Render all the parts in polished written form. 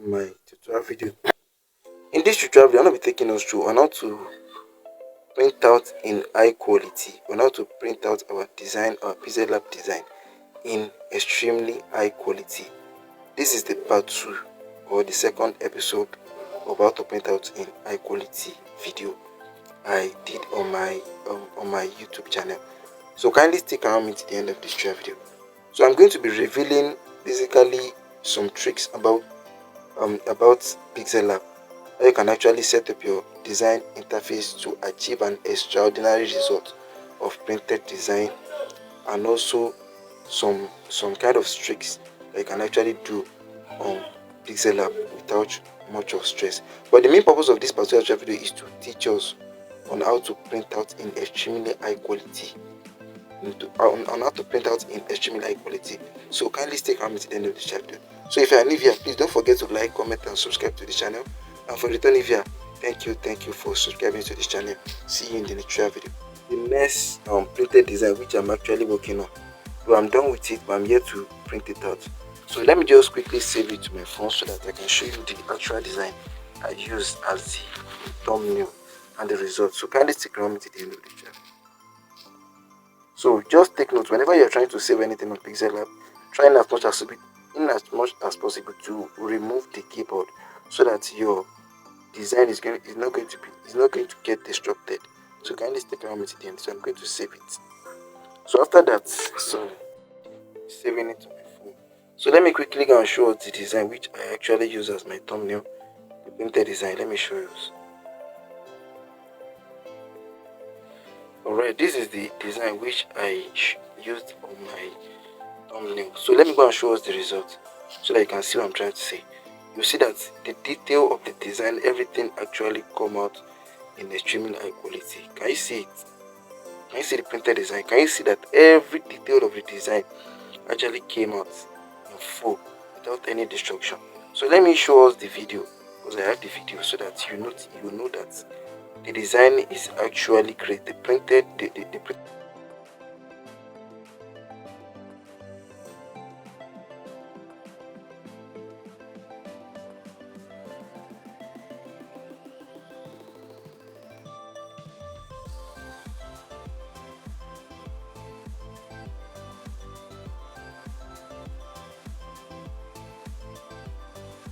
my tutorial video. In this tutorial video, I'm going to be taking us through on how to print out in high quality, on how to print out our design, our PixelLab design in extremely high quality. This is the part 2 or the second episode of how to print out in high quality video I did on my YouTube channel. So kindly stick around me to the end of this tutorial video. So I'm going to be revealing basically some tricks about PixelLab. How you can actually set up your design interface to achieve an extraordinary result of printed design, and also some kind of tricks that you can actually do on PixelLab without much of stress. But the main purpose of this particular video is to teach us on how to print out in extremely high quality. On how to print out in extremely high quality. So kindly stay around to the end of this chapter. So if you are new here, please don't forget to like, comment and subscribe to the channel. And for returning here, thank you for subscribing to this channel. See you in the next video. The next printed design which I'm actually working on. So I'm done with it, but I'm here to print it out. So let me just quickly save it to my phone so that I can show you the actual design I used as the thumbnail and the result. So kindly stick around to the end of the channel. So just take note, whenever you're trying to save anything on PixelLab, try in as much as possible to remove the keyboard so that your design is not going to get disrupted. So kindly stick around with the end. So I'm going to save it. So after that, saving it to my phone. So let me quickly go and show you the design which I actually use as my thumbnail. The printed design. Let me show you. Alright, this is the design which I used on my thumbnail. So let me go and show us the result so that you can see what I'm trying to say. You see that the detail of the design, everything actually come out in extremely high quality. Can you see it? Can you see the printed design? Can you see that every detail of the design actually came out in full without any destruction? So let me show us the video, because I have the video so that you know that the design is actually great. The printed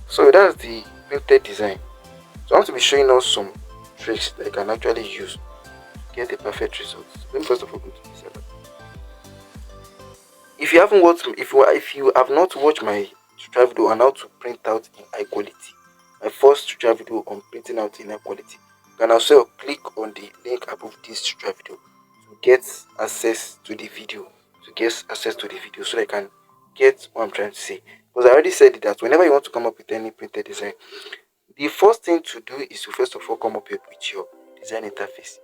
So that's the printed design. So I want to be showing us some tricks that you can actually use to get a perfect result. Let me first of all go to this. If you haven't watched, if you have not watched my tutorial video on how to print out in high quality, my first tutorial video on printing out in high quality, you can also click on the link above this tutorial video to get access to the video, so that you can get what I'm trying to say. Because I already said that whenever you want to come up with any printed design, the first thing to do is to first of all come up with your design interface.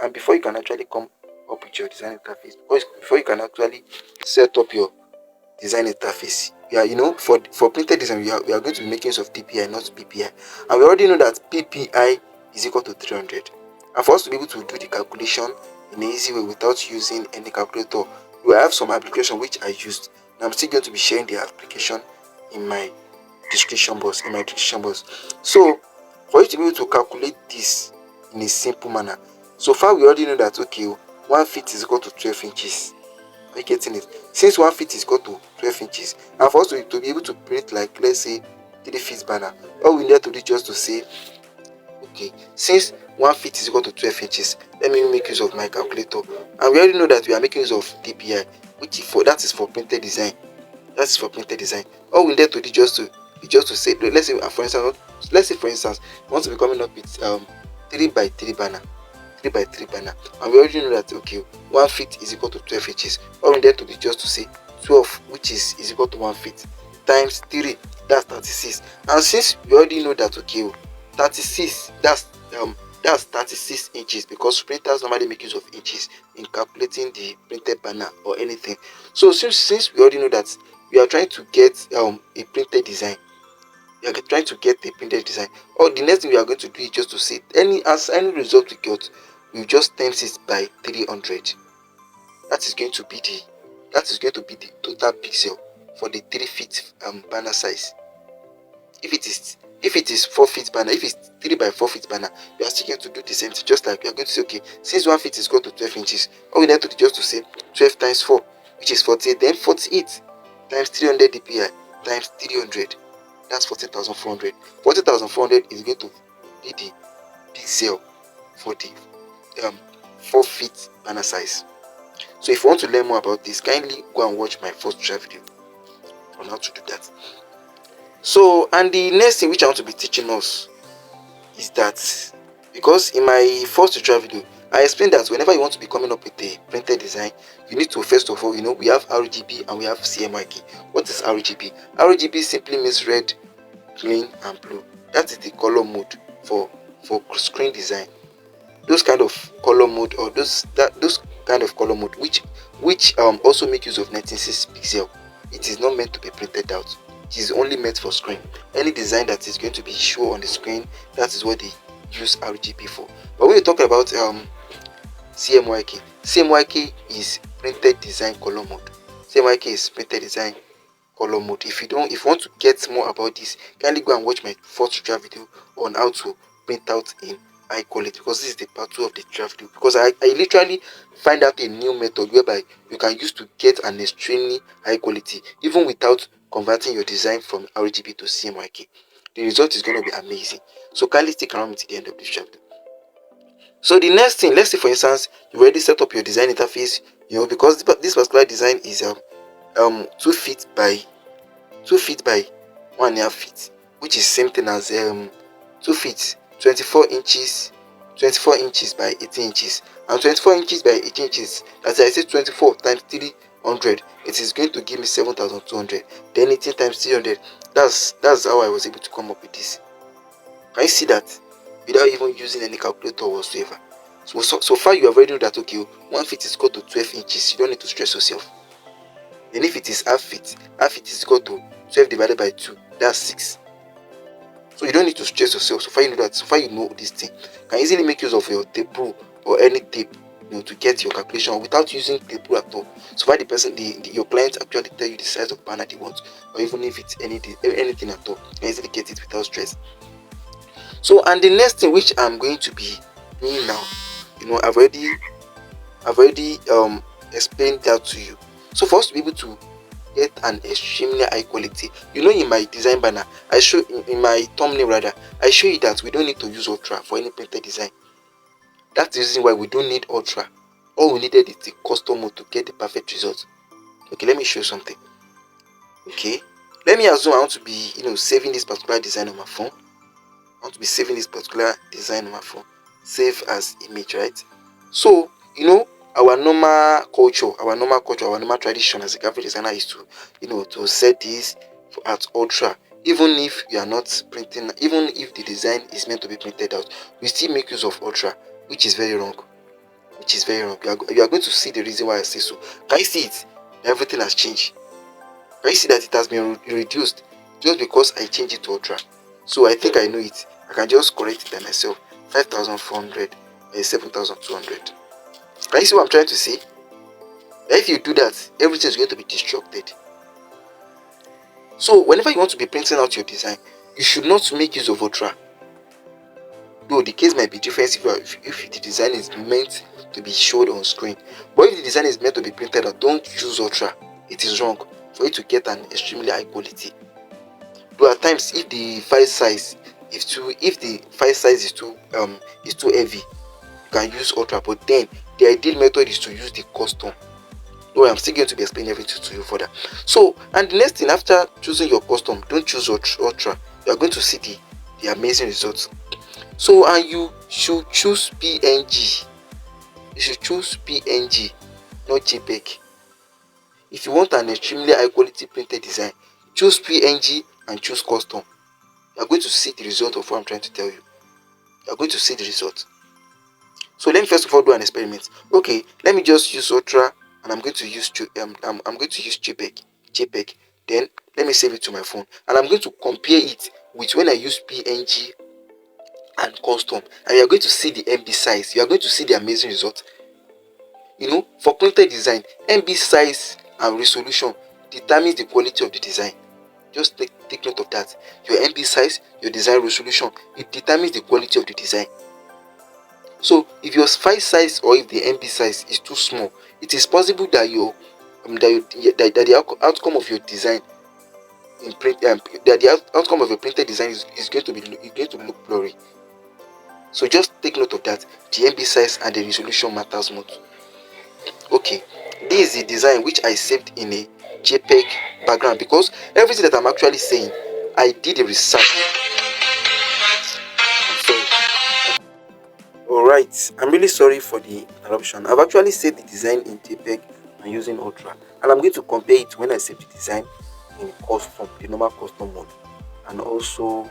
And before you can actually come up with your design interface, before you can actually set up your design interface, for printed design, we are going to be making use of DPI, not PPI. And we already know that PPI is equal to 300. And for us to be able to do the calculation in an easy way without using any calculator, we have some application which I used. And I'm still going to be sharing the application in my description box. So for you to be able to calculate this in a simple manner, so far we already know that 1 feet is equal to 12 inches. Are you getting it? Since 1 feet is equal to 12 inches, and for us to be able to print, like, let's say 3 feet banner, all we need to do is just to say, since 1 feet is equal to 12 inches, let me make use of my calculator. And we already know that we are making use of DPI, which that is for printed design. All we need to do just to say, let's say for instance, we want to be coming up with 3 by 3 banner, and we already know that 1 feet is equal to 12 inches. All we need to do just to say 12, which is equal to 1 feet, times 3, that's 36. And since we already know that 36, that's 36 inches, because printers normally make use of inches in calculating the printed banner or anything. So since we already know that we are trying to get a printed design, or the next thing we are going to do is just to say any result we got, we just times it by 300. That is going to be the total pixel for the 3 feet banner size. if it is 4 feet banner, if it's 3 by 4 feet banner, we are still going to do the same thing. Just like we are going to say, okay, since 1 feet is equal to 12 inches, all we need to do just to say 12 times 4, which is 48, then 48 times 300 dpi times 300, that's 14,400. 14,400 is going to be the pixel for the 4 feet banner size. So if you want to learn more about this, kindly go and watch my first tutorial video on how to do that. So, and the next thing which I want to be teaching us is that, because in my first tutorial video I explained that whenever you want to be coming up with a printed design, you need to first of all, we have RGB and we have CMYK. What is RGB? RGB simply means red, green and blue. That is the color mode for screen design. Those kind of color mode, or those kind of color mode which also make use of 1960 pixel. It is not meant to be printed out. It is only meant for screen. Any design that is going to be shown on the screen, that is what they use RGB for. But when we talk about CMYK is printed design color mode. CMYK is printed design color mode. If you want to get more about this, kindly go and watch my first tutorial video on how to print out in high quality, because this is the part 2 of the tutorial video. Because I literally find out a new method whereby you can use to get an extremely high quality even without converting your design from RGB to CMYK. The result is going to be amazing. So kindly stick around me to the end of this chapter. So the next thing, let's say for instance you already set up your design interface, because this particular design is 2 feet by 1.5 feet, which is same thing as 2 feet 24 inches by 18 inches, and 24 inches by 18 inches, as I said, 24 times 300, it is going to give me 7,200. Then 18 times 300, that's how I was able to come up with this. Can you see that? Without even using any calculator whatsoever. So far you have already know that, okay, 1 feet is equal to 12 inches. You don't need to stress yourself. Then if it is half feet is equal to 12 divided by 2, that's 6. So you don't need to stress yourself. So far you know that. So far you know this thing. You can easily make use of your tape rule or any tape, to get your calculation without using tape rule at all. So far your client actually tell you the size of banner they want, or even if it's anything at all, you can easily get it without stress. So, and the next thing which I'm going to be doing now, I've already explained that to you. So for us to be able to get an extremely high quality, in my design banner, I show in my thumbnail rather, I show you that we don't need to use ultra for any printed design. That's the reason why we don't need ultra. All we needed is the custom mode to get the perfect result. Okay, let me show you something. Okay, let me assume I want to be saving this particular design on my phone. I want to be saving this particular design on my phone. Save as image, right? So our normal culture, our normal tradition as a graphic designer is to to set this at ultra. Even if you are not printing, even if the design is meant to be printed out, we still make use of ultra, which is very wrong. You are going to see the reason why I say so. Can you see it? Everything has changed. Can you see that it has been reduced just because I changed it to ultra? So I think I know it. I can just correct it by myself. 5,400 and 7,200. Can you see what I'm trying to say? That if you do that, everything is going to be disrupted. So whenever you want to be printing out your design, you should not make use of ultra. Though the case might be different if the design is meant to be showed on screen. But if the design is meant to be printed out, don't choose ultra. It is wrong for you to get an extremely high quality. Though at times, if the file size is too heavy, you can use ultra. But then the ideal method is to use the custom. Though I'm still going to be explaining everything to you further. So, and the next thing, after choosing your custom, don't choose ultra. You are going to see the amazing results. So, and you should choose PNG. You should choose PNG, not JPEG. If you want an extremely high quality printed design, choose PNG and choose custom. You are going to see the result of what I'm trying to tell you. You are going to see the result. So let me first of all do an experiment. Okay, let me just use ultra, and I'm going to use JPEG. Then let me save it to my phone, and I'm going to compare it with when I use PNG and custom, and you are going to see the MB size. You are going to see the amazing result. For printed design, MB size and resolution determines the quality of the design. Just take note of that. Your MB size, your design resolution, it determines the quality of the design. So if your file size or if the MB size is too small, it is possible that that the outcome of your design in print that the outcome of your printed design is going to look blurry. So just take note of that. The MB size and the resolution matters most. Okay, this is the design which I saved in a JPEG background, because everything that I'm actually saying, I did a research. I'm sorry. Alright, I'm really sorry for the interruption. I've actually saved the design in JPEG and using Ultra, and I'm going to compare it when I save the design in custom, the normal custom mode, and also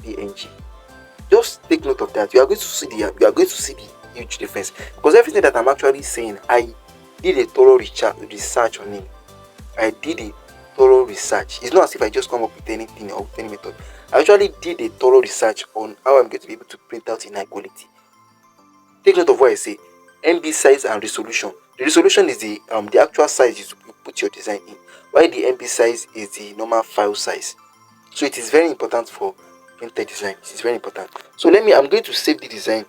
PNG. Just take note of that. You are going to see the huge difference, because everything that I'm actually saying, I did a thorough research on it. I did a thorough research. It's not as if I just come up with anything or with any method. I actually did a thorough research on how I'm going to be able to print out in high quality. Take note of what I say. MB size and resolution. The resolution is the actual size you put your design in, while the MB size is the normal file size. So it is very important for printed design. It is very important. So I'm going to save the design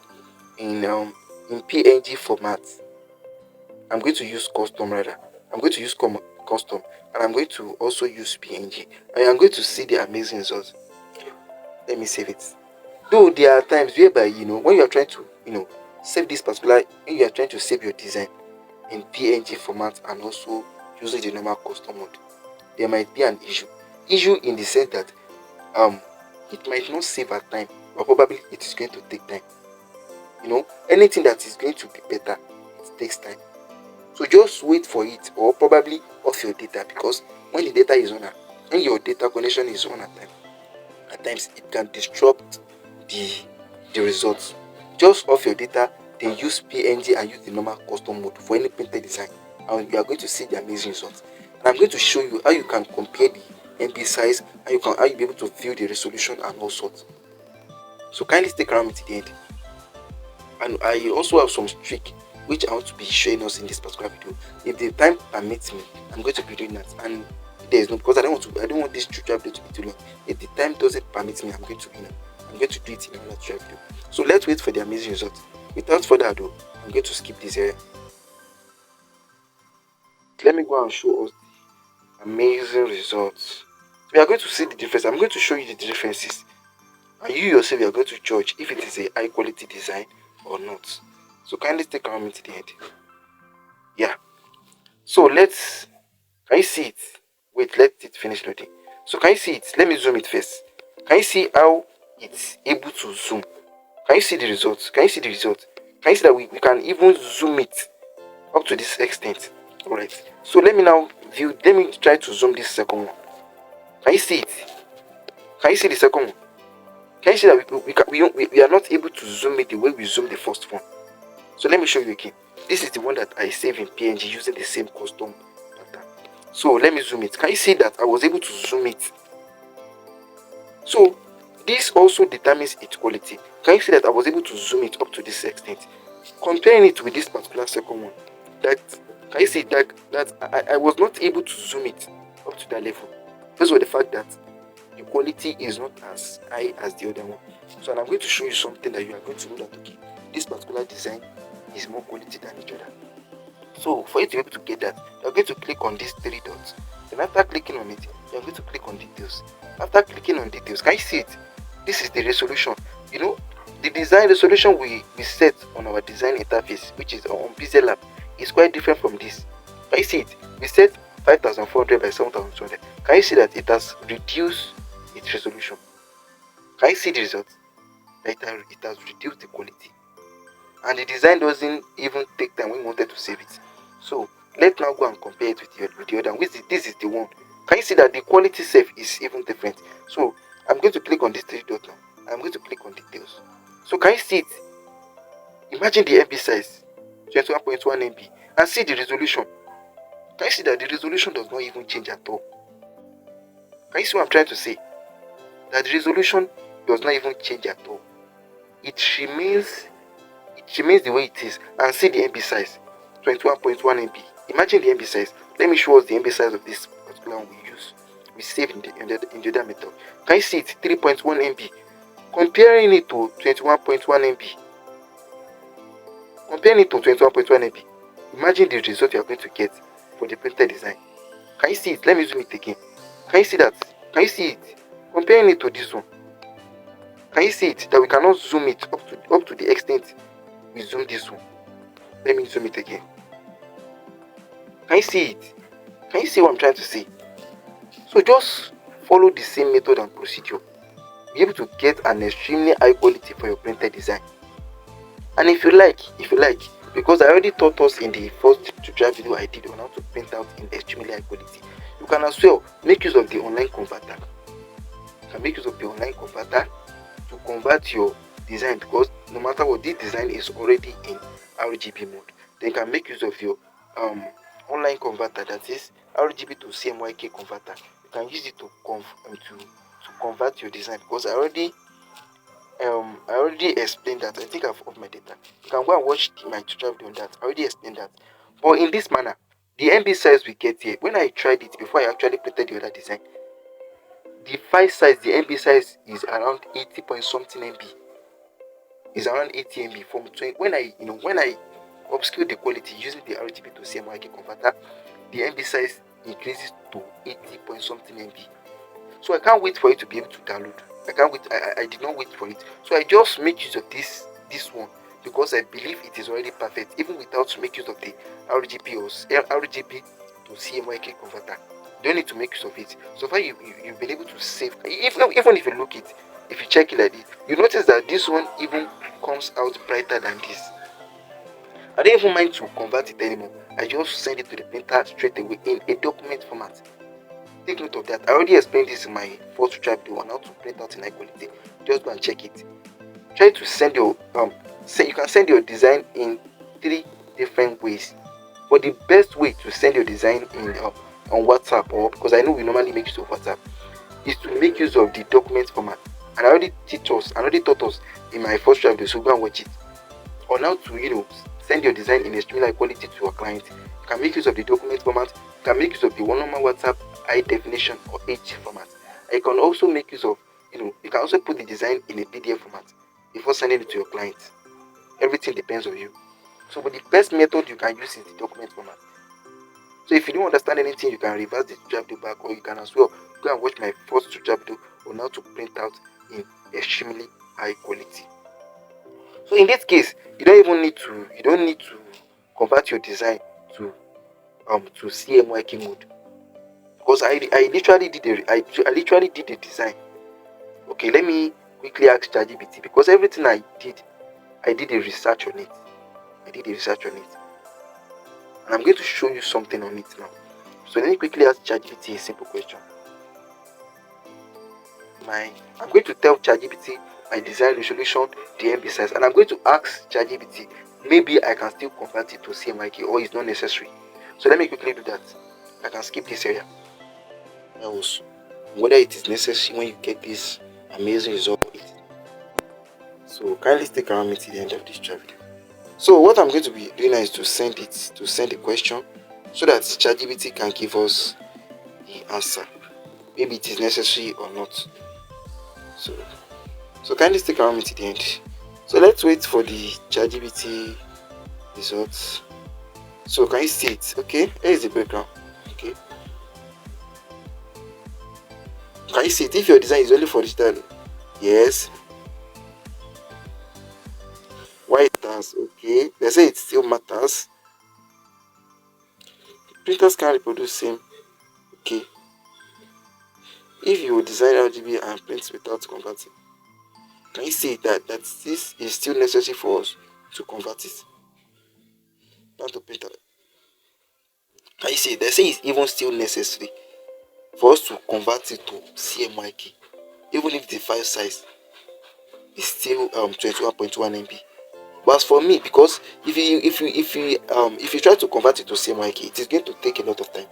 in PNG format. I'm going to use custom rather. I'm going to use custom, and I'm going to also use PNG. And I'm going to see the amazing results. Let me save it. Though there are times whereby when you are trying to save this particular, when you are trying to save your design in PNG format and also using the normal custom mode, there might be an issue in the sense that it might not save at time, but probably it is going to take time. Anything that is going to be better, it takes time. So just wait for it, or probably off your data, because when the data is on, when your data connection is on at times it can disrupt the results. Just off your data, then use PNG and use the normal custom mode for any printed design, and you are going to see the amazing results. And I'm going to show you how you can compare the MB size, how you be able to view the resolution and all sorts. So kindly stick around with the end. And I also have some trick which I want to be showing us in this particular video. If the time permits me, I'm going to be doing that. And there is no, because I don't want this tutorial video to be too long. If the time doesn't permit me, I'm going to do it in another tutorial video. So let's wait for the amazing results. Without further ado, I'm going to skip this area. Let me go and show us the amazing results. We are going to see the difference. I'm going to show you the differences, and you yourself are going to judge if it is a high quality design or not. So kindly stick around me to the end. Yeah. So can you see it? Wait, let it finish loading. So can you see it? Let me zoom it first. Can you see how it's able to zoom? Can you see the results? Can you see the results? Can you see that we can even zoom it up to this extent? Alright. So let me try to zoom this second one. Can you see it? Can you see the second one? Can you see that we are not able to zoom it the way we zoomed the first one? So let me show you again. This is the one that I save in PNG using the same custom pattern. So let me zoom it. Can you see that I was able to zoom it? So this also determines its quality. Can you see that I was able to zoom it up to this extent? Comparing it with this particular second one, can you see that I was not able to zoom it up to that level because of the fact that the quality is not as high as the other one. So I'm going to show you something that you are going to know that okay, this particular design is more quality than each other. So for you to be able to get that, you're going to click on these three dots. Then after clicking on it, you're going to click on details. After clicking on details, can you see it? This is the resolution. The design resolution we set on our design interface, which is on PixelLab, is quite different from this. Can you see it? We set 5400 by 7200. Can you see that it has reduced its resolution? Can you see the result? It has reduced the quality, and the design doesn't even take time when we wanted to save it. So let's now go and compare it with the other one. This is the one. Can you see that the quality save is even different? So I'm going to click on this three dot now. I'm going to click on details. So can you see it? Imagine the MB size, 21.1 MB, and see the resolution. Can you see that the resolution does not even change at all? Can you see what I'm trying to say? That the resolution does not even change at all. It remains the way it is. And see the MB size, 21.1 MB. Imagine the MB size. Let me show us the MB size of this particular one we use. we save in the other method. Can you see it? 3.1 MB. Comparing it to 21.1 MB. Comparing it to 21.1 MB. Imagine the result you are going to get for the printed design. Can you see it? Let me zoom it again. Can you see that? Can you see it? Comparing it to this one. Can you see it? That we cannot zoom it up to the extent we zoom this one. Let me zoom it again. Can you see it? Can you see what I'm trying to say? So just follow the same method and procedure. Be able to get an extremely high quality for your printed design. And if you like, because I already taught us in the first tutorial video I did on how to print out in extremely high quality, you can as well make use of the online converter. You can make use of the online converter to convert your design, because no matter what, this design is already in RGB mode. Then you can make use of your online converter, that is RGB to CMYK converter. You can use it to convert your design, because I already explained that. I think I've off my data. You can go and watch my tutorial video on that. I already explained that. But in this manner, the MB size we get here, when I tried it before I actually printed the other design, the file size, the MB size is around 80 point something MB. Is around 80 MB from 20. When I upscale the quality using the RGB to CMYK converter, the MB size increases to 80 point something MB. So I can't wait for it to be able to download. I can't wait. I did not wait for it. So I just make use of this one, because I believe it is already perfect, even without make use of the RGB to CMYK converter. You don't need to make use of it. So far you've been able to save. Even if you look it, if you check it like this, you notice that this one even comes out brighter than this. I don't even mind to convert it anymore. I just send it to the printer straight away in a document format. Take note of that. I already explained this in my first tutorial video on how to print out in high quality. Just go and check it. Try to send your you can send your design in 3 different ways. But the best way to send your design in on WhatsApp, or because I know we normally make use of WhatsApp, is to make use of the document format. And I already taught us in my first tutorial video, so go and watch it. On how to send your design in extremely high quality to your client. You can make use of the document format. You can make use of the one normal WhatsApp high definition or H format. You can also make use of, you can also put the design in a PDF format before sending it to your client. Everything depends on you. So, but the best method you can use is the document format. So if you don't understand anything, you can reverse the tutorial video back, or you can as well go and watch my first tutorial video on how to print out in extremely high quality. So in this case, you don't need to convert your design to CMYK mode, because I literally did the design. Okay, let me quickly ask ChatGPT, because everything I did a research on it. And I'm going to show you something on it now. So let me quickly ask ChatGPT a simple question. I'm going to tell ChatGPT my design resolution, the MB size, and I'm going to ask ChatGPT, maybe I can still convert it to CMYK, or it's not necessary. So let me quickly do that. I can skip this area. Else, whether it is necessary when you get this amazing result. So kindly stick around me till the end of this video. So what I'm going to be doing now is to send the question, so that ChatGPT can give us the answer. Maybe it is necessary or not. So kindly stick around me to the end. So let's wait for the ChatGPT results. So can you see it? Okay, here is the background. Okay, can you see it? If your design is only for digital, yes. Why it does? Okay, they say it still matters. Printers can reproduce same. Okay, if you design RGB and print without converting, can you see that this is still necessary for us to convert it down to printer? Can you see? They say it's even still necessary for us to convert it to CMYK, even if the file size is still 21.1 MB. But as for me, because if you try to convert it to CMYK, it is going to take a lot of time.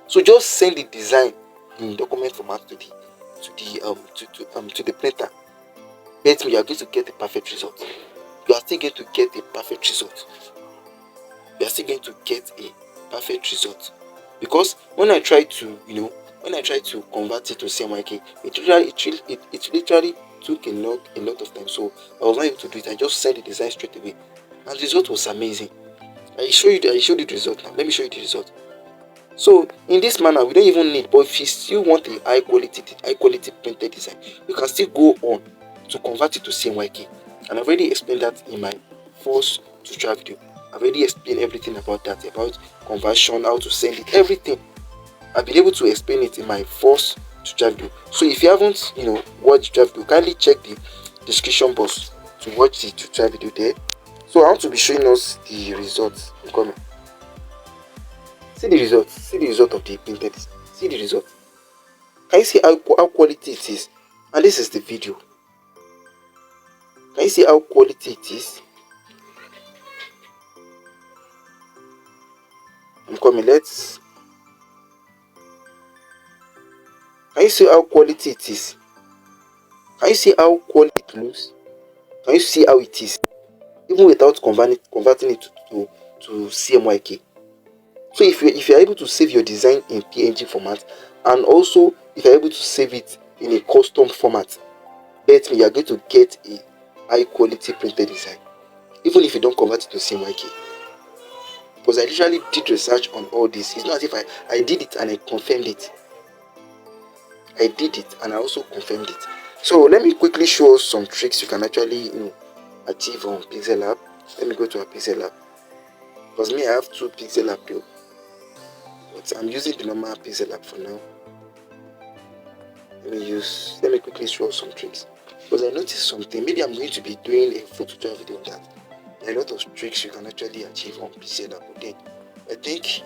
So just send the design in document format to the printer. Bet me, you are going to get a perfect result. You are still going to get a perfect result. Because when I try to when I tried to convert it to CMYK, it literally took a lot of time. So I was not able to do it. I just sent the design straight away, and the result was amazing. I showed you the result now. Let me show you the result. So in this manner, we don't even need, but if you still want a high quality printed design, you can still go on to convert it to CMYK. And I've already explained that in my first tutorial video. I've already explained everything about that, about conversion, how to send it, everything. I've been able to explain it in my first tutorial video. So if you haven't, watched the tutorial video, kindly check the description box to watch the tutorial video there. So I want to be showing us the results in comment. See the result. See the result of the printed design. See the result. Can you see how quality it is? And this is the video. Can you see how quality it is? I'm coming. Let's. Can you see how quality it is? Can you see how quality it looks? Can you see how it is? Even without converting it to CMYK. So if you're able to save your design in PNG format, and also if you're able to save it in a custom format, bet me you're going to get a high quality printed design, even if you don't convert it to CMYK. Because I literally did research on all this. It's not as if I did it and I confirmed it. I did it and I also confirmed it. So let me quickly show us some tricks you can actually achieve on PixelLab. Let me go to our PixelLab. Because me, I have two PixelLab though, but I'm using the normal PixelLab for now. Let me quickly show some tricks, because I noticed something. Maybe I'm going to be doing a full tutorial video on that. There are a lot of tricks you can actually achieve on PixelLab, but then I think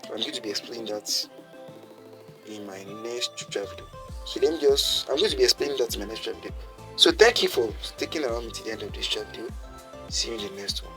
I'm going to be explaining that in my next tutorial video. So I'm going to be explaining that in my next tutorial video. So thank you for sticking around to the end of this tutorial video. See you in the next one.